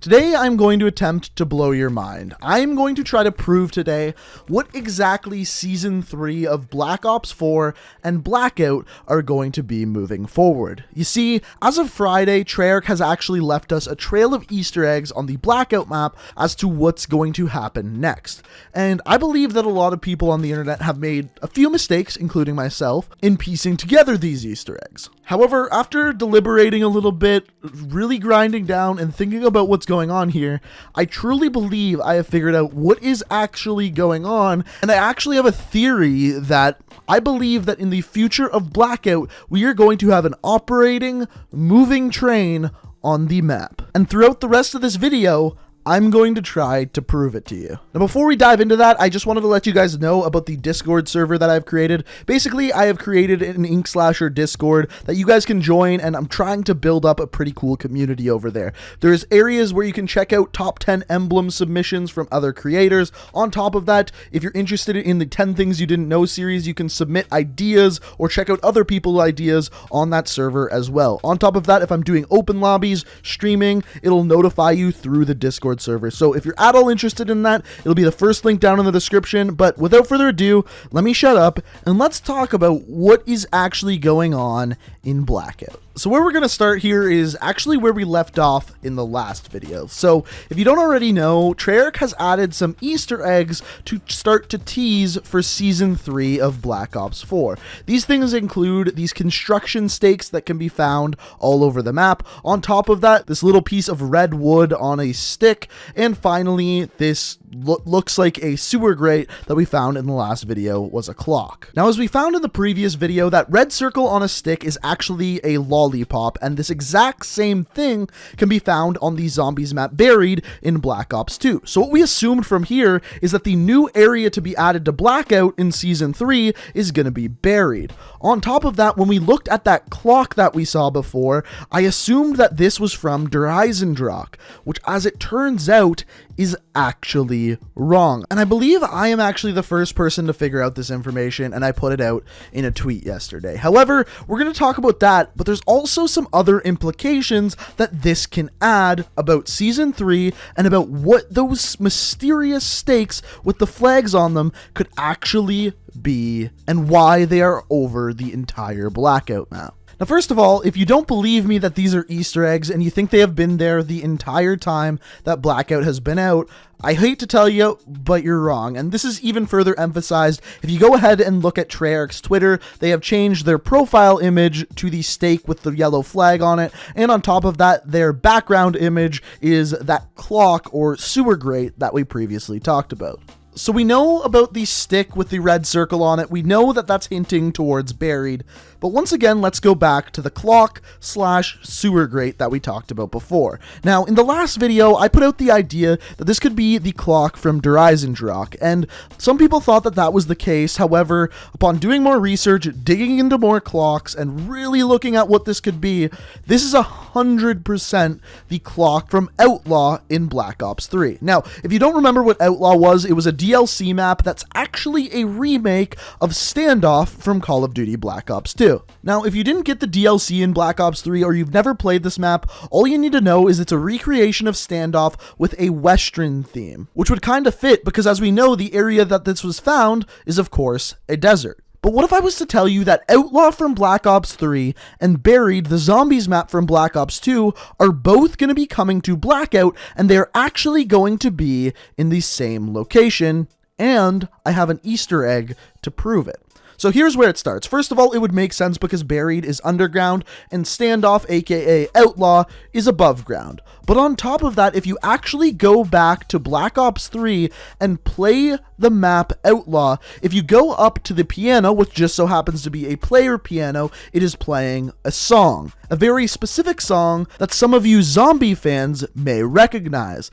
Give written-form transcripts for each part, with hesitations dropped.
Today, I'm going to attempt to blow your mind. I'm going to try to prove today what exactly Season 3 of Black Ops 4 and Blackout are going to be moving forward. You see, as of Friday, Treyarch has actually left us a trail of Easter eggs on the Blackout map as to what's going to happen next. And I believe that a lot of people on the internet have made a few mistakes, including myself, in piecing together these Easter eggs. However, after deliberating a little bit, really grinding down and thinking about what's going on here, I truly believe I have figured out what is actually going on, and I actually have a theory that I believe that in the future of Blackout, we are going to have an operating, moving train on the map. And throughout the rest of this video, I'm going to try to prove it to you. Now, before we dive into that, I just wanted to let you guys know about the Discord server that I've created. Basically, I have created an Inkslasher Discord that you guys can join, and I'm trying to build up a pretty cool community over there. There's areas where you can check out top 10 emblem submissions from other creators. On top of that, if you're interested in the 10 Things You Didn't Know series, you can submit ideas or check out other people's ideas on that server as well. On top of that, if I'm doing open lobbies, streaming, it'll notify you through the Discord server. So if you're at all interested in that, it'll be the first link down in the description. But without further ado, let me shut up and let's talk about what is actually going on in Blackout. So where we're going to start here is actually where we left off in the last video. So if you don't already know, Treyarch has added some Easter eggs to start to tease for Season 3 of Black Ops 4. These things include these construction stakes that can be found all over the map. On top of that, this little piece of red wood on a stick. And finally, this looks like a sewer grate that we found in the last video was a clock. Now, as we found in the previous video, that red circle on a stick is actually a lolipop, and this exact same thing can be found on the zombies map Buried in Black Ops 2. So what we assumed from here is that the new area to be added to Blackout in Season 3 is going to be Buried. On top of that, when we looked at that clock that we saw before, I assumed that this was from Der Eisendrock, which as it turns out is actually wrong. And I believe I am actually the first person to figure out this information, and I put it out in a tweet yesterday. However, we're going to talk about that, but there's also some other implications that this can add about Season 3 and about what those mysterious stakes with the flags on them could actually be and why they are over the entire Blackout map. Now, first of all, if you don't believe me that these are Easter eggs and you think they have been there the entire time that Blackout has been out, I hate to tell you, but you're wrong. And this is even further emphasized if you go ahead and look at Treyarch's Twitter. They have changed their profile image to the stake with the yellow flag on it. And on top of that, their background image is that clock or sewer grate that we previously talked about. So we know about the stick with the red circle on it. We know that that's hinting towards Buried. But once again, let's go back to the clock/sewer grate that we talked about before. Now, in the last video, I put out the idea that this could be the clock from Der Eisendrock, and some people thought that that was the case. However, upon doing more research, digging into more clocks, and really looking at what this could be, this is 100% the clock from Outlaw in Black Ops 3. Now, if you don't remember what Outlaw was, it was a DLC map that's actually a remake of Standoff from Call of Duty Black Ops 2. Now, if you didn't get the DLC in Black Ops 3 or you've never played this map, all you need to know is it's a recreation of Standoff with a Western theme, which would kind of fit because, as we know, the area that this was found is, of course, a desert. But what if I was to tell you that Outlaw from Black Ops 3 and Buried, the zombies map from Black Ops 2, are both going to be coming to Blackout, and they're actually going to be in the same location, and I have an Easter egg to prove it. So here's where it starts. First of all, it would make sense because Buried is underground and Standoff, aka Outlaw, is above ground. But on top of that, if you actually go back to Black Ops 3 and play the map Outlaw, if you go up to the piano, which just so happens to be a player piano, it is playing a song. A very specific song that some of you zombie fans may recognize.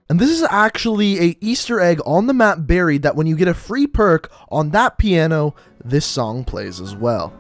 And this is actually a Easter egg on the map Buried that when you get a free perk on that piano, this song plays as well.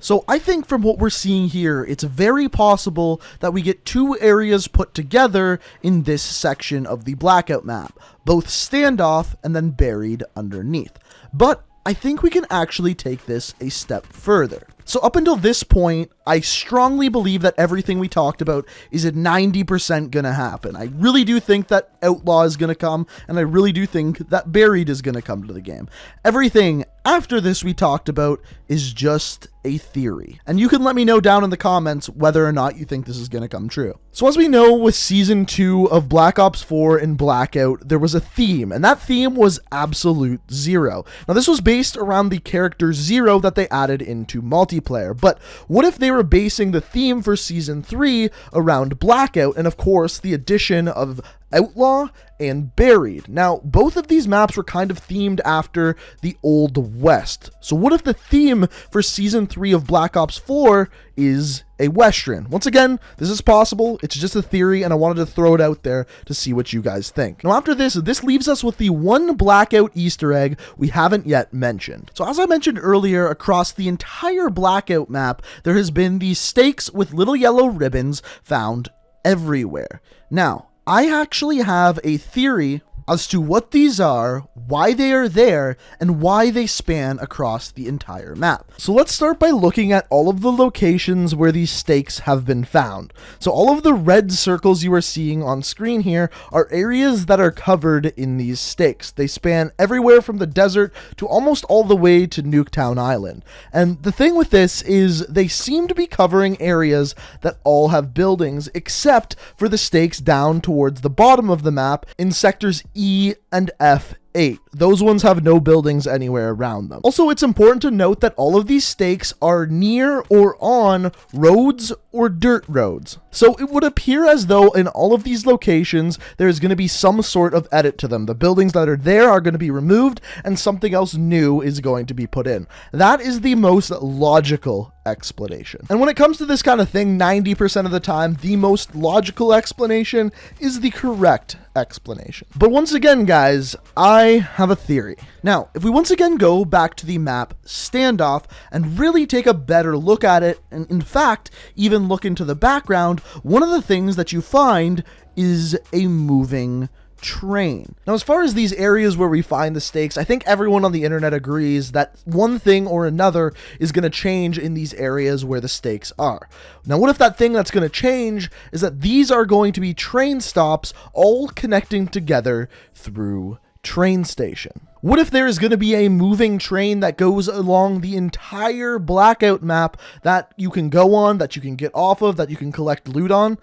So I think from what we're seeing here, it's very possible that we get two areas put together in this section of the Blackout map, both standoff and then buried underneath. But I think we can actually take this a step further. So up until this point, I strongly believe that everything we talked about is at 90% gonna happen. I really do think that Outlaw is gonna come, and I really do think that Buried is gonna come to the game. Everything after this we talked about is just a theory. And you can let me know down in the comments whether or not you think this is gonna come true. So as we know, with Season 2 of Black Ops 4 and Blackout, there was a theme, and that theme was Absolute Zero. Now this was based around the character Zero that they added into multiplayer, but what if they were basing the theme for Season 3 around Blackout, and of course the addition of Outlaw and Buried? Now, both of these maps were kind of themed after the Old West. So what if the theme for Season 3 of Black Ops 4 is a Western? Once again, this is possible. It's just a theory, and I wanted to throw it out there to see what you guys think. Now, after this leaves us with the one Blackout Easter egg we haven't yet mentioned. So as I mentioned earlier, across the entire Blackout map, there has been these stakes with little yellow ribbons found everywhere. Now, I actually have a theory as to what these are, why they are there, and why they span across the entire map. So let's start by looking at all of the locations where these stakes have been found. So all of the red circles you are seeing on screen here are areas that are covered in these stakes. They span everywhere from the desert to almost all the way to Nuketown Island. And the thing with this is they seem to be covering areas that all have buildings, except for the stakes down towards the bottom of the map in sectors E and F8. Those ones have no buildings anywhere around them. Also, it's important to note that all of these stakes are near or on roads or dirt roads. So it would appear as though in all of these locations, there's going to be some sort of edit to them. The buildings that are there are going to be removed and something else new is going to be put in. That is the most logical explanation. And when it comes to this kind of thing, 90% of the time, the most logical explanation is the correct explanation. But once again, guys, I have a theory. Now, if we once again go back to the map Standoff and really take a better look at it, and in fact, even look into the background, one of the things that you find is a moving train. Now, as far as these areas where we find the stakes, I think everyone on the internet agrees that one thing or another is going to change in these areas where the stakes are. Now, what if that thing that's going to change is that these are going to be train stops all connecting together through train station? What if there is going to be a moving train that goes along the entire Blackout map that you can go on, that you can get off of, that you can collect loot on?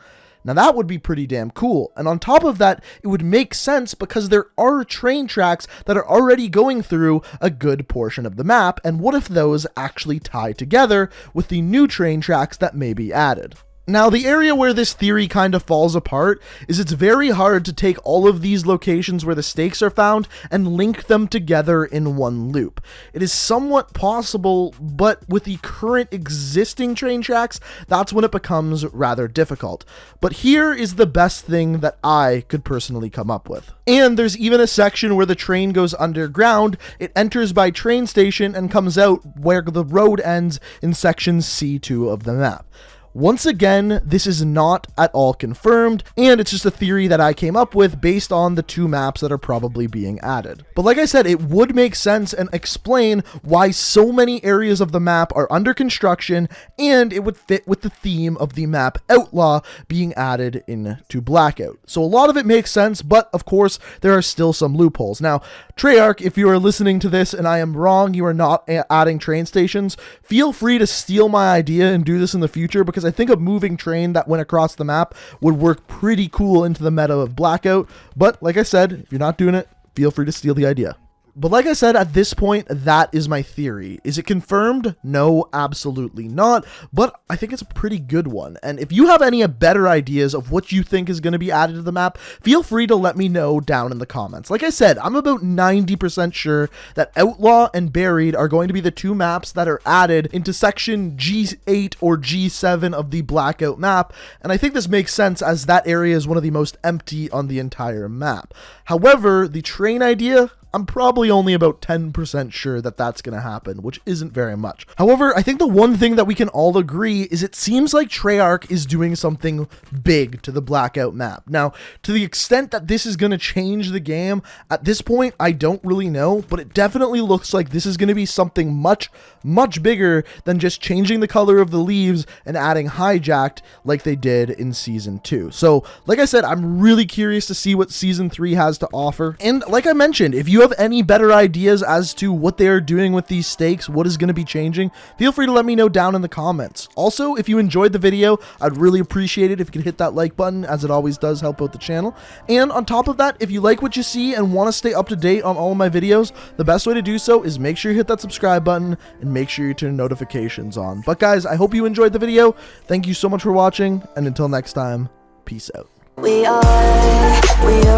Now that would be pretty damn cool. And on top of that, it would make sense because there are train tracks that are already going through a good portion of the map. And what if those actually tie together with the new train tracks that may be added? Now, the area where this theory kind of falls apart is it's very hard to take all of these locations where the stakes are found and link them together in one loop. It is somewhat possible, but with the current existing train tracks, that's when it becomes rather difficult. But here is the best thing that I could personally come up with. And there's even a section where the train goes underground, it enters by train station and comes out where the road ends in section C2 of the map. Once again, this is not at all confirmed, and it's just a theory that I came up with based on the two maps that are probably being added. But like I said, it would make sense and explain why so many areas of the map are under construction, and it would fit with the theme of the map Outlaw being added into Blackout. So a lot of it makes sense, but of course, there are still some loopholes. Now, Treyarch, if you are listening to this and I am wrong, you are not adding train stations, feel free to steal my idea and do this in the future, because I think a moving train that went across the map would work pretty cool into the meta of Blackout. But like I said, if you're not doing it, feel free to steal the idea. But like I said, at this point, that is my theory. Is it confirmed? No, absolutely not. But I think it's a pretty good one. And if you have any better ideas of what you think is going to be added to the map, feel free to let me know down in the comments. Like I said, I'm about 90% sure that Outlaw and Buried are going to be the two maps that are added into section G8 or G7 of the Blackout map. And I think this makes sense as that area is one of the most empty on the entire map. However, the train idea, I'm probably only about 10% sure that that's going to happen, which isn't very much. However, I think the one thing that we can all agree is it seems like Treyarch is doing something big to the Blackout map. Now, to the extent that this is going to change the game, at this point, I don't really know, but it definitely looks like this is going to be something much, much bigger than just changing the color of the leaves and adding hijacked like they did in Season 2. So, like I said, I'm really curious to see what Season 3 has to offer. And like I mentioned, if you have any better ideas as to what they are doing with these stakes, what is going to be changing, feel free to let me know down in the comments. Also, if you enjoyed the video, I'd really appreciate it if you could hit that like button, as it always does help out the channel. And on top of that, if you like what you see and want to stay up to date on all of my videos, the best way to do so is make sure you hit that subscribe button and make sure you turn notifications on. But guys, I hope you enjoyed the video. Thank you so much for watching, and until next time, peace out. We are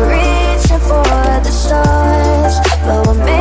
reaching for the stars, but we're